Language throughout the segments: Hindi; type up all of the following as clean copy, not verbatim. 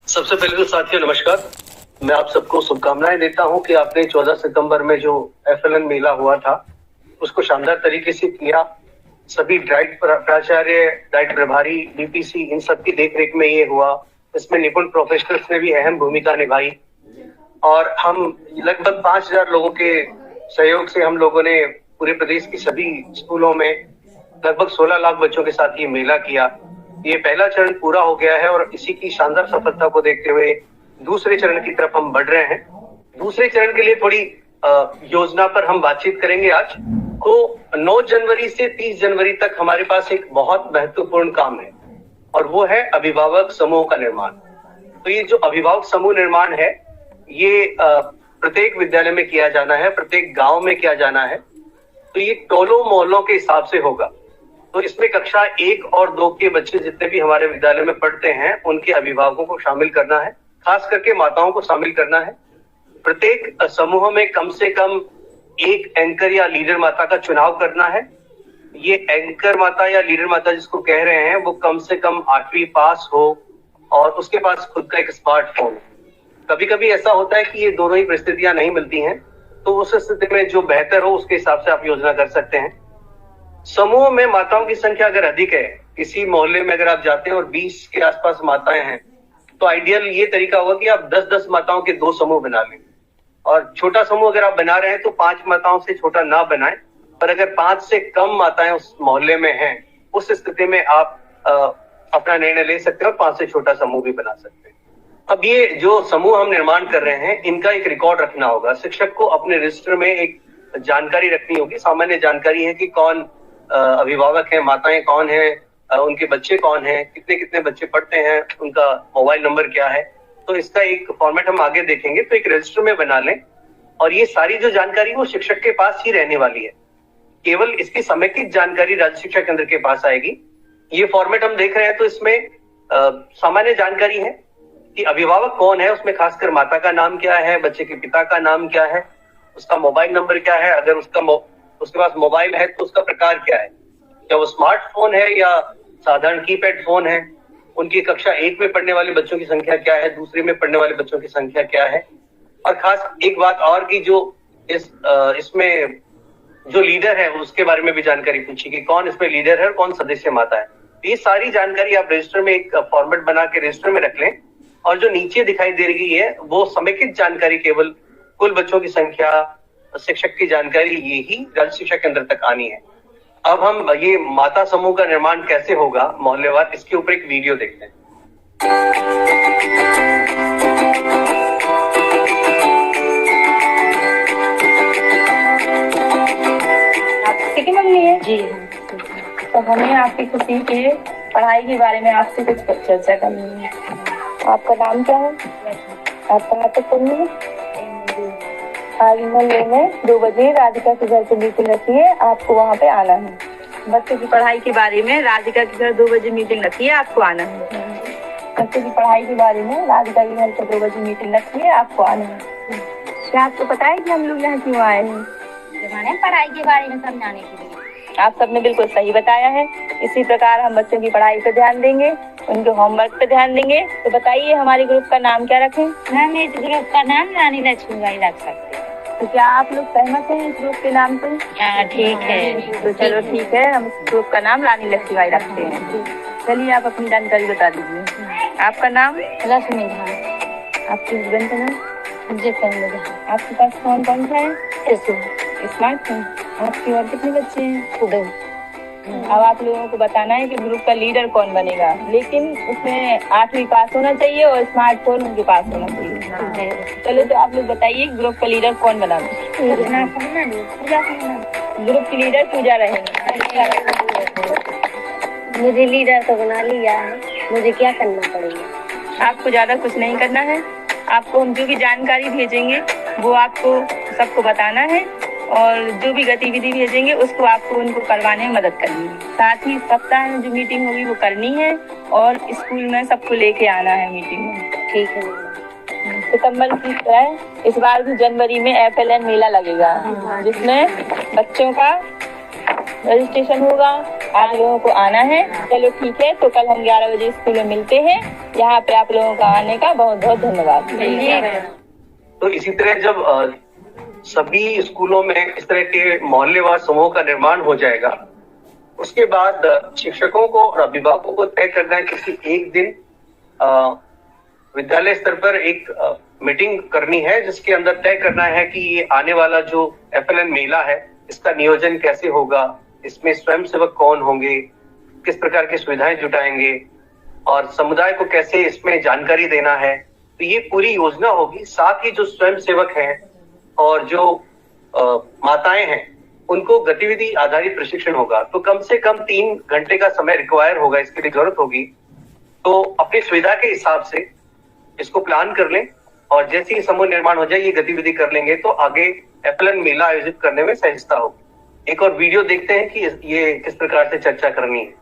सबसे पहले तो साथियों नमस्कार। मैं आप सबको शुभकामनाएं देता हूं कि आपने 14 सितंबर में जो FLN मेला हुआ था उसको शानदार तरीके से किया। सभी डाइट प्राचार्य, डाइट प्रभारी, DPC इन सब की देखरेख में ये हुआ। इसमें निपुण प्रोफेशनल्स ने भी अहम भूमिका निभाई और हम लगभग 5000 लोगों के सहयोग से हम लोगों ने पूरे प्रदेश की सभी स्कूलों में लगभग 16 लाख बच्चों के साथ ये मेला किया। ये पहला चरण पूरा हो गया है और इसी की शानदार सफलता को देखते हुए दूसरे चरण की तरफ हम बढ़ रहे हैं। दूसरे चरण के लिए थोड़ी योजना पर हम बातचीत करेंगे आज। तो 9 जनवरी से 30 जनवरी तक हमारे पास एक बहुत महत्वपूर्ण काम है और वो है अभिभावक समूह का निर्माण। तो ये जो अभिभावक समूह निर्माण है ये प्रत्येक विद्यालय में किया जाना है, प्रत्येक गांव में किया जाना है। तो ये टोलों मोहल्लों के हिसाब से होगा। तो इसमें कक्षा 1 और 2 के बच्चे जितने भी हमारे विद्यालय में पढ़ते हैं उनके अभिभावकों को शामिल करना है, खास करके माताओं को शामिल करना है। प्रत्येक समूह में कम से कम एक एंकर या लीडर माता का चुनाव करना है। ये एंकर माता या लीडर माता जिसको कह रहे हैं वो कम से कम 8वीं पास हो और उसके पास खुद का एक स्मार्टफोन। कभी कभी ऐसा होता है कि ये दोनों ही परिस्थितियां नहीं मिलती हैं, तो उस स्थिति में जो बेहतर हो उसके हिसाब से आप योजना कर सकते हैं। समूह में माताओं की संख्या अगर अधिक है, किसी मोहल्ले में अगर आप जाते हैं और 20 के आसपास माताएं हैं, तो आइडियल ये तरीका होगा कि आप 10-10 माताओं के 2 समूह बना लें। और छोटा समूह अगर आप बना रहे हैं तो 5 माताओं से छोटा ना बनाएं, पर अगर 5 से कम माताएं उस मोहल्ले में हैं, उस स्थिति में आप अपना निर्णय ले सकते हैं और 5 से छोटा समूह भी बना सकते हैं। अब ये जो समूह हम निर्माण कर रहे हैं इनका एक रिकॉर्ड रखना होगा। शिक्षक को अपने रजिस्टर में एक जानकारी रखनी होगी। सामान्य जानकारी है कि कौन अभिभावक है, माताएं कौन है, उनके बच्चे कौन हैं, कितने कितने बच्चे पढ़ते हैं, उनका मोबाइल नंबर क्या है। तो इसका एक फॉर्मेट हम आगे देखेंगे। तो एक रजिस्टर में बना लें और ये सारी जो जानकारी वो शिक्षक के पास ही रहने वाली है। केवल इसकी समेकित जानकारी राज्य शिक्षा केंद्र के पास आएगी। ये फॉर्मेट हम देख रहे हैं तो इसमें सामान्य जानकारी है कि अभिभावक कौन है, उसमें खासकर माता का नाम क्या है, बच्चे के पिता का नाम क्या है, उसका मोबाइल नंबर क्या है, अगर उसके पास मोबाइल है तो उसका प्रकार क्या है, क्या वो स्मार्टफोन है या साधारण कीपैड फोन है, उनकी कक्षा 1 में पढ़ने वाले बच्चों की संख्या क्या है, दूसरे में पढ़ने वाले बच्चों की संख्या क्या है। और खास एक बात और की जो इसमें जो लीडर है उसके बारे में भी जानकारी पूछी कि कौन इसमें लीडर है और कौन सदस्य माता है। ये सारी जानकारी आप रजिस्टर में एक फॉर्मेट बना के रजिस्टर में रख लें और जो नीचे दिखाई दे रही है वो समेकित जानकारी, केवल कुल बच्चों की संख्या, शिक्षक की जानकारी, ये ही राज्य शिक्षा केंद्र तक आनी है। अब हम ये माता समूह का निर्माण कैसे होगा मोहल्लेवार, इसके ऊपर एक वीडियो देखते हैं। ठीक है मम्मी है जी। तो हमें आपकी खुशी के पढ़ाई के बारे में आपसे कुछ चर्चा करनी है। आपका नाम क्या है? आप कहाँ तक पढ़नी है? आज मोहल्ले में 2 बजे राधिका के घर से मीटिंग रखी है, आपको वहाँ पे आना है। बच्चे की पढ़ाई के बारे में राधिका के घर 2 बजे मीटिंग रखी है, आपको आना है। बच्चे की पढ़ाई के बारे में राधिका के घर से 2 बजे मीटिंग रखी है, आपको आना है। क्या आपको पता है कि हम लोग यहाँ क्यों आए हैं? पढ़ाई के बारे में समझाने के लिए। आप सबने बिल्कुल सही बताया है। इसी प्रकार हम बच्चों की पढ़ाई पर ध्यान देंगे, उनके होमवर्क पे ध्यान देंगे। तो बताइए हमारे ग्रुप का नाम क्या रखें? हम इस ग्रुप का नाम रानी लक्ष्मीबाई रख सकते हैं। तो क्या आप लोग सहमत हैं इस ग्रुप के नाम पे? हाँ ठीक है। तो चलो ठीक है, हम इस ग्रुप का नाम रानी लक्ष्मीबाई रखते हैं। चलिए आप अपनी जानकारी बता दीजिए। आपका नाम? लक्ष्मी झा। आपके हस्बैंड का नाम? जितेंद्र झा। आपके पास फोन कौन सा है? स्मार्टफोन। आपके और कितने बच्चे हैं? 2। अब आप लोगों को बताना है कि ग्रुप का लीडर कौन बनेगा, लेकिन उसमें 8वीं पास होना चाहिए और स्मार्टफोन उनके पास होना चाहिए। चलो तो आप लोग बताइए ग्रुप का लीडर कौन बना? ग्रुप की लीडर पूजा रहेगी। मुझे लीडर तो बना लिया है, मुझे क्या करना पड़ेगा? आपको ज्यादा कुछ नहीं करना है। आपको हम जो भी जानकारी भेजेंगे वो आपको सबको बताना है और जो भी गतिविधि भेजेंगे उसको आपको उनको करवाने में मदद करनी है। साथ ही सप्ताह में जो मीटिंग होगी वो करनी है और स्कूल में सबको लेके आना है मीटिंग में। ठीक है। सितंबर की तरह इस बार भी जनवरी में FLN मेला लगेगा, जिसमें बच्चों का रजिस्ट्रेशन होगा, आप लोगों को आना है। चलो ठीक है, तो कल हम 11 बजे स्कूल में मिलते हैं। यहाँ पे आप लोगों का आने का बहुत बहुत धन्यवाद। तो इसी तरह जब सभी स्कूलों में इस तरह के मोहल्लेवार समूह का निर्माण हो जाएगा, उसके बाद शिक्षकों को और अभिभावकों को तय करना है किसी एक दिन विद्यालय स्तर पर एक मीटिंग करनी है, जिसके अंदर तय करना है कि ये आने वाला जो FLN मेला है इसका नियोजन कैसे होगा, इसमें स्वयंसेवक कौन होंगे, किस प्रकार की सुविधाएं जुटाएंगे और समुदाय को कैसे इसमें जानकारी देना है। तो ये पूरी योजना होगी। साथ ही जो स्वयंसेवक हैं और जो माताएं हैं उनको गतिविधि आधारित प्रशिक्षण होगा। तो कम से कम 3 घंटे का समय रिक्वायर होगा, इसके लिए जरूरत होगी। तो अपनी सुविधा के हिसाब से इसको प्लान कर लें और जैसे ही समूह निर्माण हो जाए ये गतिविधि कर लेंगे तो आगे FLN मेला आयोजित करने में सहजता होगी। एक और वीडियो देखते हैं कि ये किस प्रकार से चर्चा करनी है।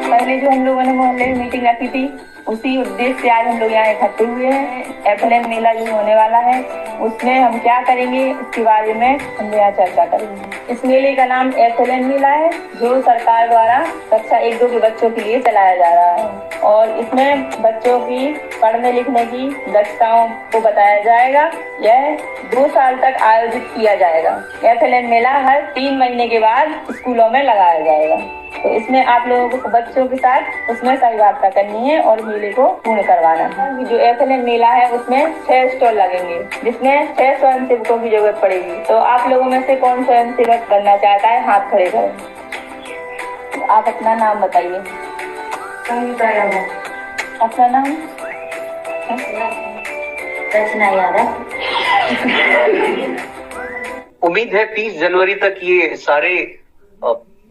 पहले जो हम लोगों ने मोहल्ले में मीटिंग रखी थी, उसी उद्देश्य से आज हम लोग यहाँ इकट्ठे हुए हैं। FLN मेला जो होने वाला है उसमें हम क्या करेंगे इसके बारे में हम यहाँ चर्चा करेंगे। इस मेले का नाम FLN मेला है, जो सरकार द्वारा कक्षा 1-2 के बच्चों के लिए चलाया जा रहा है और इसमें बच्चों की पढ़ने लिखने की दक्षताओं को बताया जाएगा। यह 2 साल तक आयोजित किया जाएगा। FLN मेला हर 3 महीने के बाद स्कूलों में लगाया जाएगा। तो इसमें आप लोगों को बच्चों के साथ उसमें सहभागिता करनी है और मेले को पूर्ण करवाना है। जो FLN मेला है उसमें 6 स्टॉल लगेंगे, जिसमें 6 स्वयंसेवकों की जरूरत पड़ेगी। तो आप लोगों में से कौन स्वयंसेवक बनना चाहता है, हाथ खड़े करें। तो आप अपना नाम बताइए। अपना नाम? रचना यादव। उम्मीद है 30 जनवरी तक ये सारे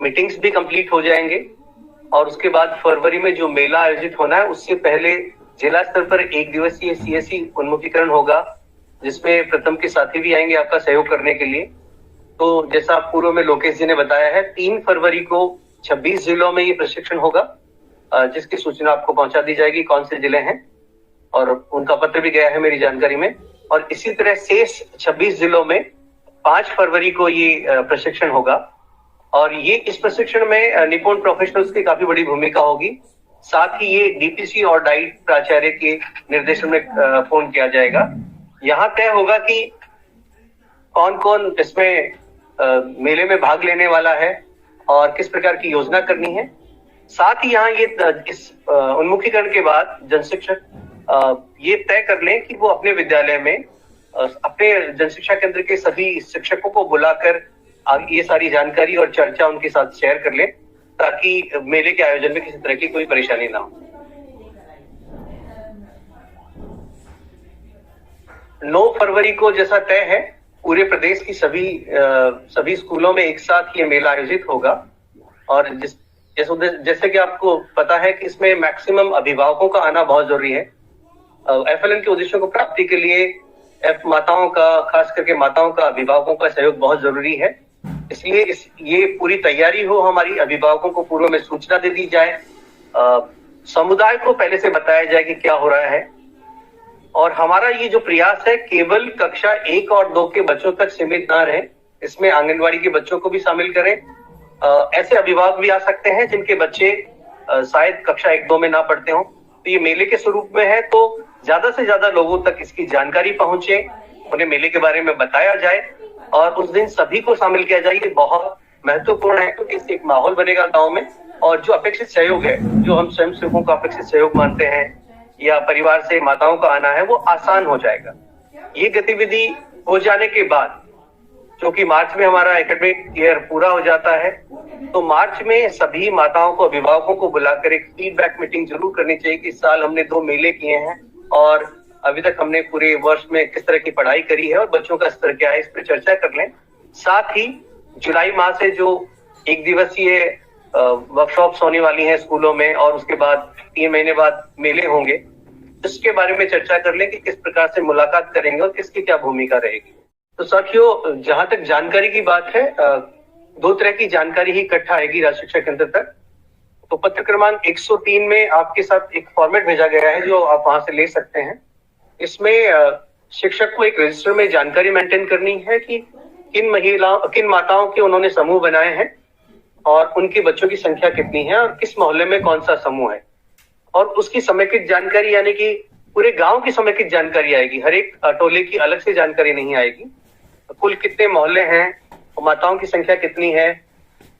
मीटिंग्स भी कंप्लीट हो जाएंगे और उसके बाद फरवरी में जो मेला आयोजित होना है उससे पहले जिला स्तर पर 1 दिवसीय CSE उन्मुखीकरण होगा, जिसमें प्रथम के साथी भी आएंगे आपका सहयोग करने के लिए। तो जैसा पूर्व में लोकेश जी ने बताया है, 3 फरवरी को 26 जिलों में ये प्रशिक्षण होगा, जिसकी सूचना आपको पहुंचा दी जाएगी कौन से जिले हैं, और उनका पत्र भी गया है मेरी जानकारी में। और इसी तरह शेष 26 जिलों में 5 फरवरी को ये प्रशिक्षण होगा और ये इस प्रशिक्षण में निपुण प्रोफेशनल्स की काफी बड़ी भूमिका होगी। साथ ही ये DPC और डाइट प्राचार्य के निर्देशन में पूर्ण किया जाएगा। यहाँ तय होगा कि कौन कौन इसमें मेले में भाग लेने वाला है और किस प्रकार की योजना करनी है। साथ ही यहाँ ये इस उन्मुखीकरण के बाद जन शिक्षक ये तय कर लें कि वो अपने विद्यालय में अपने जन शिक्षा केंद्र के सभी शिक्षकों को बुलाकर ये सारी जानकारी और चर्चा उनके साथ शेयर कर लें, ताकि मेले के आयोजन में किसी तरह की कोई परेशानी ना हो। 9 फरवरी को जैसा तय है पूरे प्रदेश की सभी स्कूलों में एक साथ ये मेला आयोजित होगा और जैसे कि आपको पता है कि इसमें मैक्सिमम अभिभावकों का आना बहुत जरूरी है। FLN के उद्देश्यों को प्राप्ति के लिए माताओं का, खास करके माताओं का, अभिभावकों का सहयोग बहुत जरूरी है। इसलिए ये पूरी तैयारी हो, हमारी अभिभावकों को पूर्व में सूचना दे दी जाए, समुदाय को पहले से बताया जाए कि क्या हो रहा है। और हमारा ये जो प्रयास है केवल कक्षा 1 और 2 के बच्चों तक सीमित ना रहे, इसमें आंगनवाड़ी के बच्चों को भी शामिल करें। ऐसे अभिभावक भी आ सकते हैं जिनके बच्चे शायद कक्षा 1-2 में ना पढ़ते हों। तो ये मेले के स्वरूप में है, तो ज्यादा से ज्यादा लोगों तक इसकी जानकारी पहुंचे, उन्हें मेले के बारे में बताया जाए और उस दिन सभी को शामिल किया जाए। ये बहुत महत्वपूर्ण है क्योंकि इससे एक माहौल बनेगा गांव में और जो अपेक्षित सहयोग है, जो हम स्वयंसेवकों का अपेक्षित सहयोग मानते हैं या परिवार से माताओं का आना है, वो आसान हो जाएगा। ये गतिविधि हो जाने के बाद, क्योंकि मार्च में हमारा एकेडमिक ईयर पूरा हो जाता है, तो मार्च में सभी माताओं को, अभिभावकों को बुलाकर एक फीडबैक मीटिंग जरूर करनी चाहिए कि इस साल हमने 2 मेले किए हैं और अभी तक हमने पूरे वर्ष में किस तरह की पढ़ाई करी है और बच्चों का स्तर क्या है, इस पर चर्चा कर लें। साथ ही जुलाई माह से जो 1 दिवसीय वर्कशॉप्स होने वाली हैं स्कूलों में और उसके बाद 3 महीने बाद मेले होंगे, इसके बारे में चर्चा कर लें कि किस प्रकार से मुलाकात करेंगे और किसकी क्या भूमिका रहेगी। तो साथियों, जहां तक जानकारी की बात है, 2 तरह की जानकारी ही इकट्ठा आएगी राज्य शिक्षा केंद्र तक। तो पत्र क्रमांक 103 में आपके साथ एक फॉर्मेट भेजा गया है जो आप वहां से ले सकते हैं। इसमें शिक्षक को एक रजिस्टर में जानकारी मेंटेन करनी है कि किन माताओं के उन्होंने समूह बनाए हैं और उनके बच्चों की संख्या कितनी है और किस मोहल्ले में कौन सा समूह है, और उसकी समेकित जानकारी, यानी कि पूरे गांव की समेकित जानकारी आएगी, हर एक टोले की अलग से जानकारी नहीं आएगी। कुल कितने मोहल्ले हैं, माताओं की संख्या कितनी है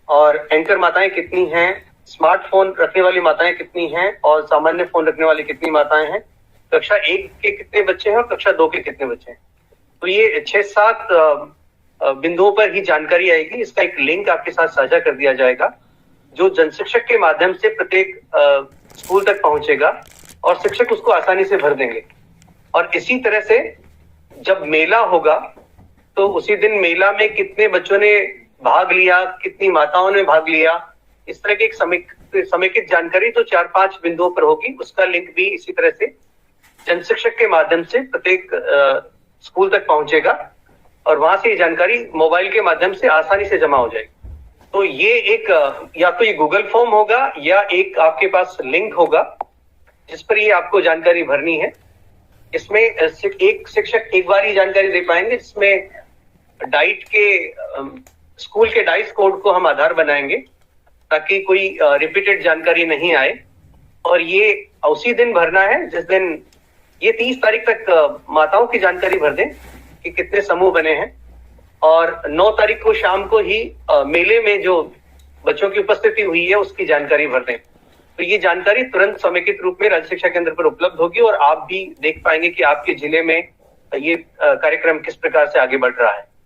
और एंकर माताएं कितनी हैं, स्मार्टफोन रखने वाली माताएं कितनी हैं और सामान्य फोन रखने वाली कितनी माताएं हैं, कक्षा 1 के कितने बच्चे हैं और कक्षा 2 के कितने बच्चे हैं। तो ये 6-7 बिंदुओं पर ही जानकारी आएगी। इसका एक लिंक आपके साथ साझा कर दिया जाएगा जो जनशिक्षक के माध्यम से प्रत्येक स्कूल तक पहुंचेगा और शिक्षक उसको आसानी से भर देंगे। और इसी तरह से जब मेला होगा तो उसी दिन मेला में कितने बच्चों ने भाग लिया, कितनी माताओं ने भाग लिया, इस तरह की एक समेकित जानकारी तो 4-5 बिंदुओं पर होगी। उसका लिंक भी इसी तरह से जनशिक्षक के माध्यम से प्रत्येक स्कूल तक पहुंचेगा और वहां से ये जानकारी मोबाइल के माध्यम से आसानी से जमा हो जाएगी। तो ये एक या तो ये गूगल फॉर्म होगा या एक आपके पास लिंक होगा जिस पर ये आपको जानकारी भरनी है। इसमें एक शिक्षक एक बार ही जानकारी दे पाएंगे, जिसमें डाइट के स्कूल के डाइस कोड को हम आधार बनाएंगे ताकि कोई रिपीटेड जानकारी नहीं आए। और ये उसी दिन भरना है जिस दिन ये 30 तारीख तक माताओं की जानकारी भर दें कि कितने समूह बने हैं, और 9 तारीख को शाम को ही मेले में जो बच्चों की उपस्थिति हुई है उसकी जानकारी भर दें। तो ये जानकारी तुरंत समेकित रूप में राज्य शिक्षा केंद्र पर उपलब्ध होगी और आप भी देख पाएंगे कि आपके जिले में ये कार्यक्रम किस प्रकार से आगे बढ़ रहा है।